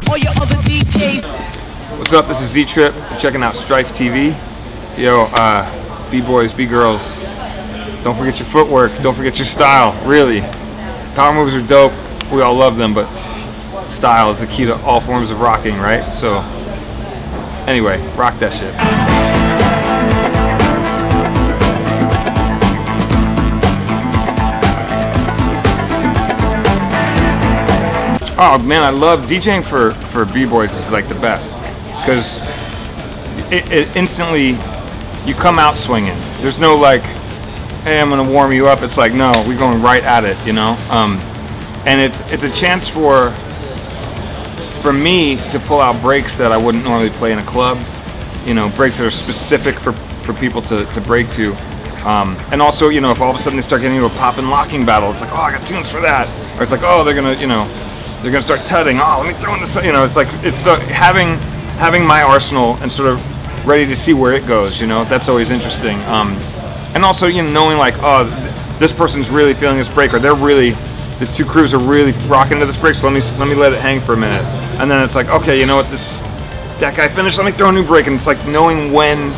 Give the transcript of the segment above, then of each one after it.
All your other DJs. What's up? This is Z-Trip. You're checking out Strife.tv. Yo, B-boys, B-girls, don't forget your footwork. Don't forget your style. Really, power moves are dope. We all love them, but style is the key to all forms of rocking, right? So, anyway, rock that shit. Oh man, I love DJing for B-boys is like the best, because it instantly, you come out swinging. There's no like, hey, I'm gonna warm you up. It's like, no, we're going right at it, you know? And it's a chance for me to pull out breaks that I wouldn't normally play in a club, you know, breaks that are specific for people to break to. And also, you know, if all of a sudden they start getting into a pop and locking battle, it's like, oh, I got tunes for that. Or it's like, oh, they're gonna, you know, they're gonna start tutting. Oh, let me throw in this, you know, it's like, it's having my arsenal and sort of ready to see where it goes, you know, that's always interesting. And also, you know, knowing like, oh, this person's really feeling this break, or the two crews are really rocking into this break, so let me let it hang for a minute. And then it's like, okay, you know what, that guy finished, let me throw a new break. And it's like knowing when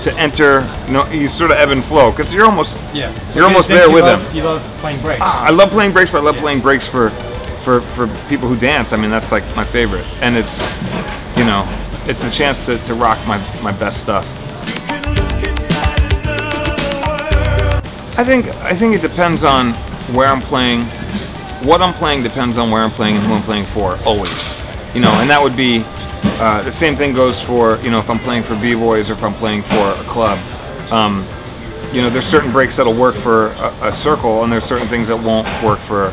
to enter, you sort of ebb and flow, because you're almost there with them. You love playing breaks. I love playing breaks, but I love playing breaks for people who dance. I mean, that's like my favorite. And it's, you know, it's a chance to rock my best stuff. I think it depends on where I'm playing. What I'm playing depends on where I'm playing and who I'm playing for, always. You know, and that would be, the same thing goes for, you know, if I'm playing for B-boys or if I'm playing for a club. You know, there's certain breaks that'll work for a circle, and there's certain things that won't work for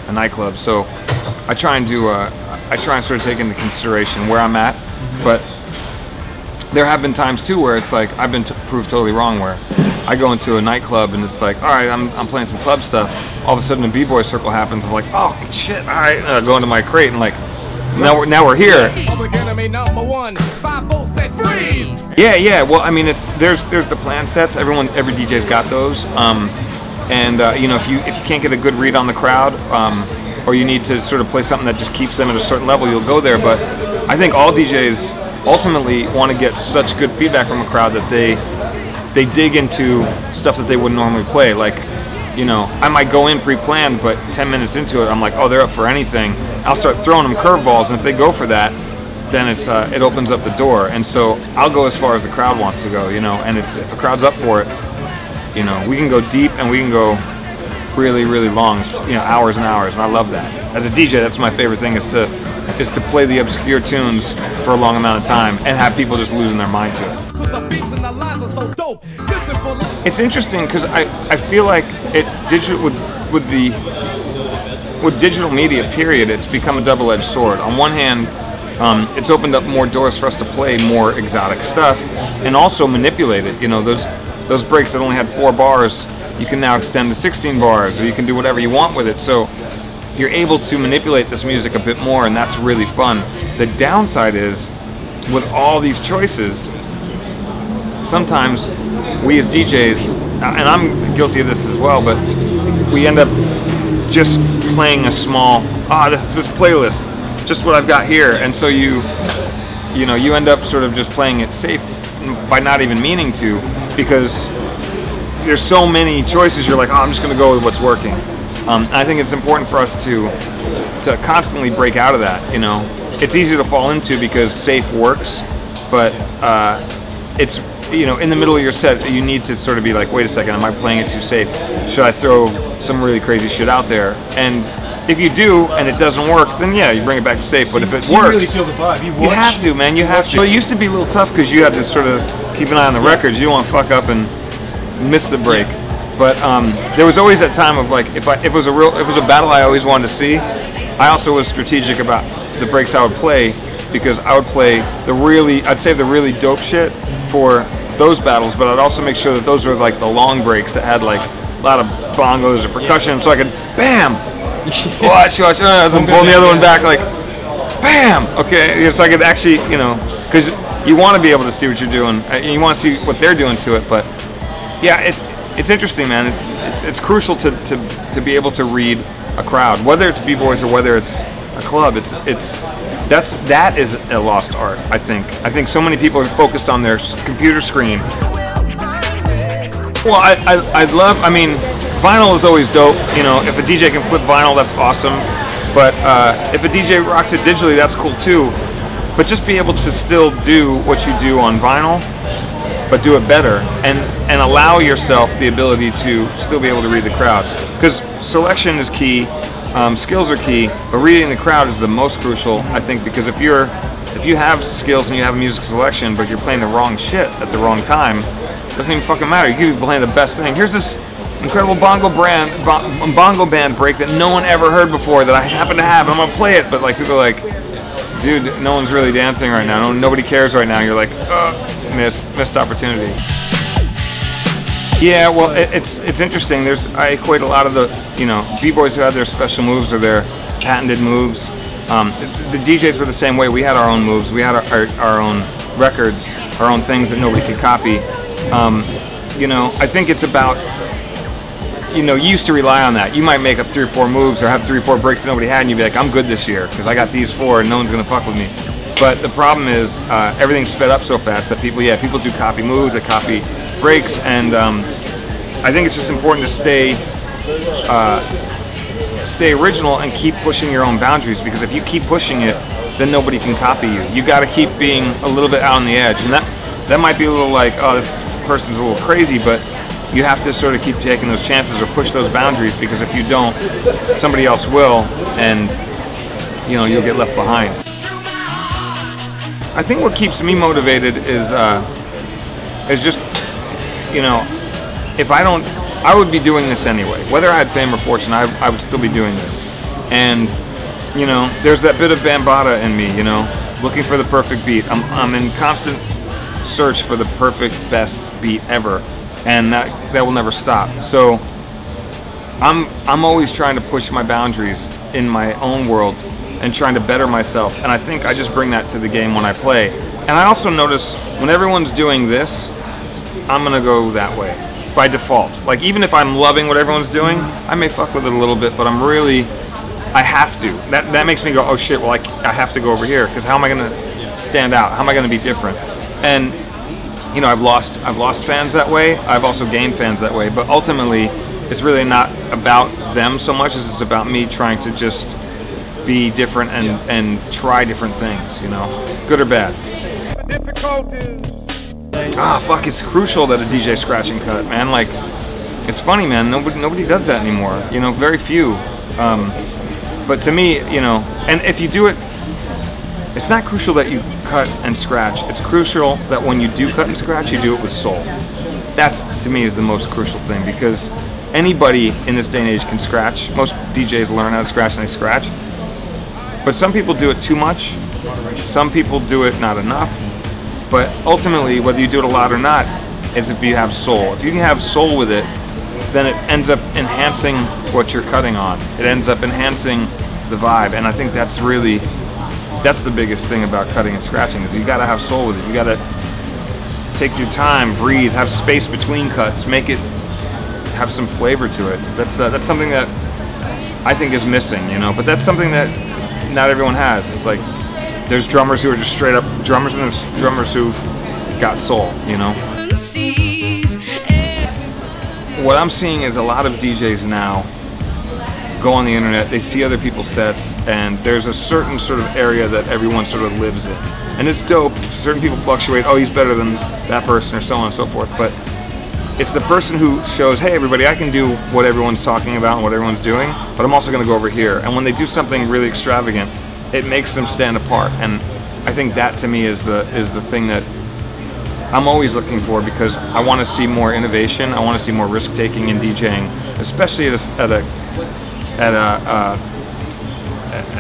a nightclub. So I try and sort of take into consideration where I'm at, but there have been times too where it's like I've been proved totally wrong, where I go into a nightclub and it's like, all right, I'm playing some club stuff. All of a sudden a B-boy circle happens. I'm like, oh shit, all right. And I go into my crate and like, now we're here. Yeah. Well, I mean, there's the plan sets. Every DJ's got those. You know, if you can't get a good read on the crowd, or you need to sort of play something that just keeps them at a certain level, you'll go there. But I think all DJs ultimately want to get such good feedback from a crowd that they dig into stuff that they wouldn't normally play. Like, you know, I might go in pre-planned, but 10 minutes into it, I'm like, oh, they're up for anything. I'll start throwing them curveballs, and if they go for that, then it opens up the door. And so I'll go as far as the crowd wants to go, you know. And if the crowd's up for it, you know, we can go deep and we can go really, really long, you know, hours and hours. And I love that. As a DJ, that's my favorite thing, is to play the obscure tunes for a long amount of time and have people just losing their mind to it. It's interesting because I feel like with digital media, period, it's become a double-edged sword. On one hand, it's opened up more doors for us to play more exotic stuff and also manipulate it. You know, those breaks that only had 4 bars, you can now extend to 16 bars, or you can do whatever you want with it. So you're able to manipulate this music a bit more, and that's really fun. The downside is, with all these choices, sometimes we as DJs, and I'm guilty of this as well, but we end up just playing a small, this playlist, just what I've got here. And so you end up sort of just playing it safe by not even meaning to, because there's so many choices. You're like, oh, I'm just gonna go with what's working. I think it's important for us to constantly break out of that. You know, it's easy to fall into because safe works, but it's, you know, in the middle of your set, you need to sort of be like, wait a second, am I playing it too safe? Should I throw some really crazy shit out there? And if you do and it doesn't work, then yeah, you bring it back to safe. But if it works, you really feel the vibe. You have to, man. You have to. Well, it used to be a little tough because you had to sort of keep an eye on the records. You don't want to fuck up and miss the break. But there was always that time of like, if it was a battle I always wanted to see, I also was strategic about the breaks I would play, because I would play I'd save the really dope shit for those battles, but I'd also make sure that those were like the long breaks that had like a lot of bongos or percussion, so I could, bam, watch, I'm pulling the other one back, like, bam, okay, so I could actually, you know, because you want to be able to see what you're doing, you want to see what they're doing to it. But yeah, it's interesting, man. It's crucial to be able to read a crowd, whether it's b-boys or whether it's a club. That is a lost art. I think so many people are focused on their computer screen. Well, I mean, vinyl is always dope. You know, if a DJ can flip vinyl, that's awesome. But if a DJ rocks it digitally, that's cool too. But just be able to still do what you do on vinyl, but do it better, and allow yourself the ability to still be able to read the crowd. Because selection is key, skills are key, but reading the crowd is the most crucial, I think, because if you have skills and you have music selection, but you're playing the wrong shit at the wrong time, it doesn't even fucking matter. You could be playing the best thing. Here's this incredible bongo band break that no one ever heard before that I happen to have, and I'm gonna play it, but like people are like, dude, no one's really dancing right now. Nobody cares right now. You're like, missed opportunity. Yeah, well, it's interesting. I equate a lot of the, you know, b-boys who had their special moves or their patented moves. The DJs were the same way. We had our own moves. We had our own records, our own things that nobody could copy. You know, I think it's about, you know, you used to rely on that. You might make up 3 or 4 moves or have 3 or 4 breaks that nobody had, and you'd be like, I'm good this year because I got these 4 and no one's gonna fuck with me. But the problem is everything's sped up so fast that people do copy moves, they copy breaks, and I think it's just important to stay original and keep pushing your own boundaries, because if you keep pushing it, then nobody can copy you. You got to keep being a little bit out on the edge, and that might be a little like, oh, this person's a little crazy, but you have to sort of keep taking those chances or push those boundaries, because if you don't, somebody else will, and you know, you'll get left behind. I think what keeps me motivated is just, you know, if I would be doing this anyway. Whether I had fame or fortune, I would still be doing this. And you know, there's that bit of Bambaataa in me, you know, looking for the perfect beat. I'm in constant search for the perfect, best beat ever, and that will never stop. So I'm always trying to push my boundaries in my own world and trying to better myself, and I think I just bring that to the game when I play. And I also notice when everyone's doing this, I'm gonna go that way by default. Like, even if I'm loving what everyone's doing, I may fuck with it a little bit, but I have to. That makes me go, oh shit, well I have to go over here, because how am I gonna stand out? How am I gonna be different? And you know, I've lost fans that way. I've also gained fans that way, but ultimately it's really not about them so much as it's about me trying to just be different and try different things, you know, good or bad. Fuck, it's crucial that a DJ scratch and cut, man. Like, it's funny, man, nobody does that anymore, you know, very few. But to me, you know, and if you do it, it's not crucial that you cut and scratch. It's crucial that when you do cut and scratch, you do it with soul. That's, to me, is the most crucial thing, because anybody in this day and age can scratch. Most DJs learn how to scratch and they scratch. But some people do it too much. Some people do it not enough. But ultimately, whether you do it a lot or not, is if you have soul. If you can have soul with it, then it ends up enhancing what you're cutting on. It ends up enhancing the vibe. And I think that's the biggest thing about cutting and scratching, is you gotta have soul with it. You gotta take your time, breathe, have space between cuts, make it have some flavor to it. That's something that I think is missing, you know. But that's something that not everyone has. It's like there's drummers who are just straight up drummers, and there's drummers who've got soul, you know. What I'm seeing is a lot of DJs now go on the internet, they see other people's sets, and there's a certain sort of area that everyone sort of lives in. And it's dope. Certain people fluctuate, oh, he's better than that person, or so on and so forth. But it's the person who shows, hey, everybody, I can do what everyone's talking about and what everyone's doing, but I'm also going to go over here. And when they do something really extravagant, it makes them stand apart. And I think that, to me, is the thing that I'm always looking for, because I want to see more innovation. I want to see more risk-taking in DJing, especially at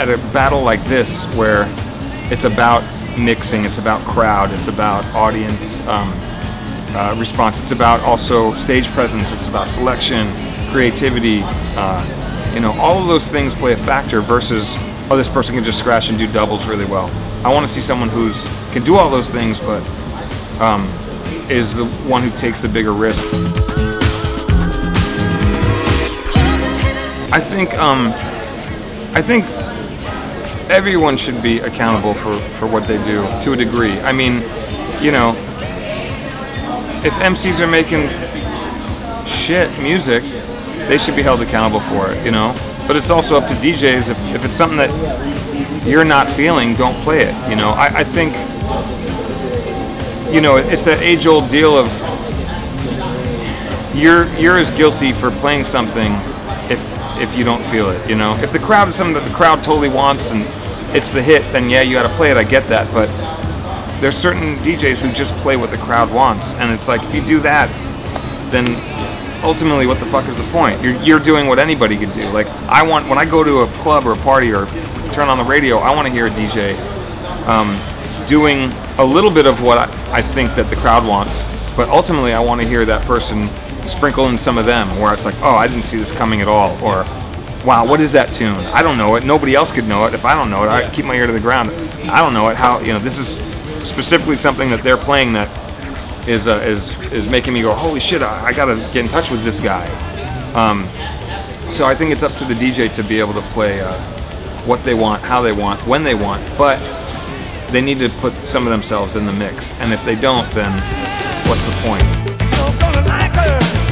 a battle like this, where it's about mixing, it's about crowd, it's about audience response, it's about also stage presence, it's about selection, creativity, you know, all of those things play a factor versus, oh, this person can just scratch and do doubles really well. I want to see someone who's can do all those things, but is the one who takes the bigger risk. I think everyone should be accountable for what they do to a degree. I mean, you know, if MCs are making shit music, they should be held accountable for it, you know? But it's also up to DJs, if it's something that you're not feeling, don't play it, you know? I think, you know, it's that age-old deal of you're as guilty for playing something if you don't feel it, you know? If the crowd is something that the crowd totally wants and it's the hit, then yeah, you gotta play it, I get that, but there's certain DJs who just play what the crowd wants, and it's like, if you do that, then ultimately what the fuck is the point? You're doing what anybody could do. Like, when I go to a club or a party or turn on the radio, I want to hear a DJ doing a little bit of what I think that the crowd wants, but ultimately I want to hear that person sprinkle in some of them, where it's like, oh, I didn't see this coming at all, or wow, what is that tune? I don't know it. Nobody else could know it. If I don't know it, I keep my ear to the ground. I don't know it. How, you know, this is specifically something that they're playing that is making me go, holy shit, I gotta get in touch with this guy. So I think it's up to the DJ to be able to play what they want, how they want, when they want, but they need to put some of themselves in the mix. And if they don't, then what's the point? You're gonna like her.